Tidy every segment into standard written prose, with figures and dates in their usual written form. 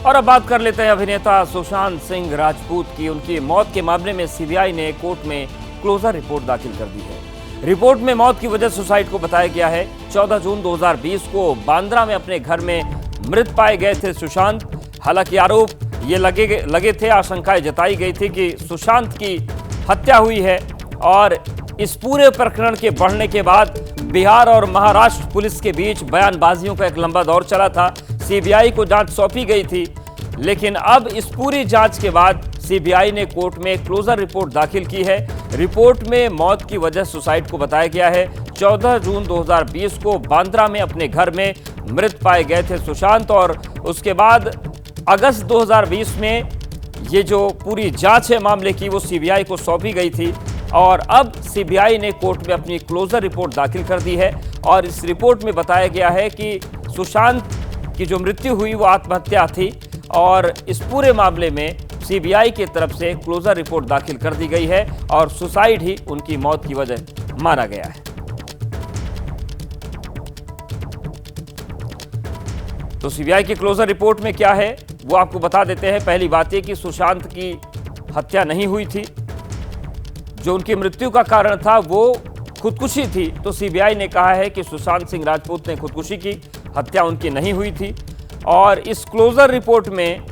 और अब बात कर लेते हैं अभिनेता सुशांत सिंह राजपूत की। उनकी मौत के मामले में सीबीआई ने कोर्ट में क्लोजर रिपोर्ट दाखिल कर दी है। रिपोर्ट में मौत की वजह सुसाइड को बताया गया है। 14 जून 2020 को बांद्रा में अपने घर में मृत पाए गए थे सुशांत। हालांकि आरोप ये लगे थे, आशंकाएं जताई गई थी कि सुशांत की हत्या हुई है। और इस पूरे प्रकरण के बढ़ने के बाद बिहार और महाराष्ट्र पुलिस के बीच बयानबाजियों का एक लंबा दौर चला था। सीबीआई को जांच सौंपी गई थी, लेकिन अब इस पूरी जांच के बाद सीबीआई ने कोर्ट में क्लोजर रिपोर्ट दाखिल की है। रिपोर्ट में मौत की वजह सुसाइड को बताया गया है। 14 जून 2020 को बांद्रा में अपने घर में मृत पाए गए थे सुशांत, और उसके बाद अगस्त 2020 में ये जो पूरी जांच है मामले की वो सीबीआई को सौंपी गई थी। और अब सीबीआई ने कोर्ट में अपनी क्लोजर रिपोर्ट दाखिल कर दी है। और इस रिपोर्ट में बताया गया है कि सुशांत की जो मृत्यु हुई वो आत्महत्या थी, और इस पूरे मामले में सीबीआई की तरफ से क्लोजर रिपोर्ट दाखिल कर दी गई है और सुसाइड ही उनकी मौत की वजह माना गया है। तो सीबीआई की क्लोजर रिपोर्ट में क्या है वो आपको बता देते हैं। पहली बात यह कि सुशांत की हत्या नहीं हुई थी। जो उनकी मृत्यु का कारण था वो खुदकुशी थी। तो सीबीआई ने कहा है कि सुशांत सिंह राजपूत ने खुदकुशी की, हत्या उनकी नहीं हुई थी। और इस क्लोजर रिपोर्ट में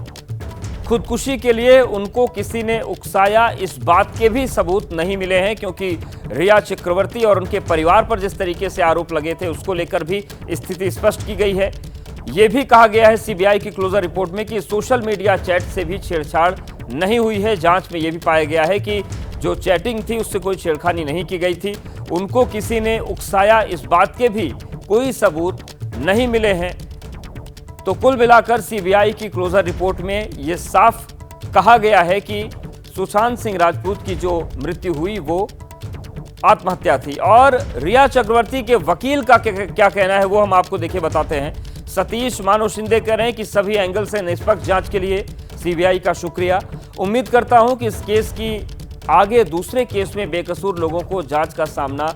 खुदकुशी के लिए उनको किसी ने उकसाया, इस बात के भी सबूत नहीं मिले हैं, क्योंकि रिया चक्रवर्ती और उनके परिवार पर जिस तरीके से आरोप लगे थे उसको लेकर भी स्थिति स्पष्ट की गई है। यह भी कहा गया है सीबीआई की क्लोजर रिपोर्ट में कि सोशल मीडिया चैट से भी छेड़छाड़ नहीं हुई है। जांच में यह भी पाया गया है कि जो चैटिंग थी उससे कोई छेड़खानी नहीं की गई थी। उनको किसी ने उकसाया, इस बात के भी कोई सबूत नहीं मिले हैं। तो कुल मिलाकर सीबीआई की क्लोजर रिपोर्ट में यह साफ कहा गया है कि सुशांत सिंह राजपूत की जो मृत्यु हुई वो आत्महत्या थी। और रिया चक्रवर्ती के वकील का क्या कहना है वो हम आपको देखिए बताते हैं। सतीश मानो शिंदे कह रहे हैं कि सभी एंगल से निष्पक्ष जांच के लिए सीबीआई का शुक्रिया। उम्मीद करता हूं कि इस केस की आगे दूसरे केस में बेकसूर लोगों को जांच का सामना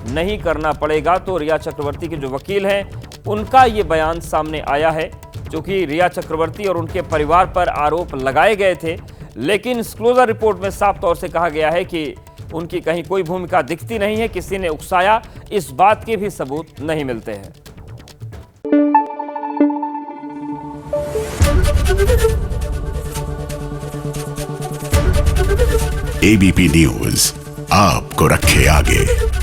नहीं करना पड़ेगा। तो रिया चक्रवर्ती के जो वकील हैं उनका ये बयान सामने आया है, क्योंकि रिया चक्रवर्ती और उनके परिवार पर आरोप लगाए गए थे, लेकिन इस क्लोजर रिपोर्ट में साफ तौर से कहा गया है कि उनकी कहीं कोई भूमिका दिखती नहीं है, किसी ने उकसाया, इस बात के भी सबूत नहीं मिलते हैं। एबीपी न्यूज आपको रखे आगे।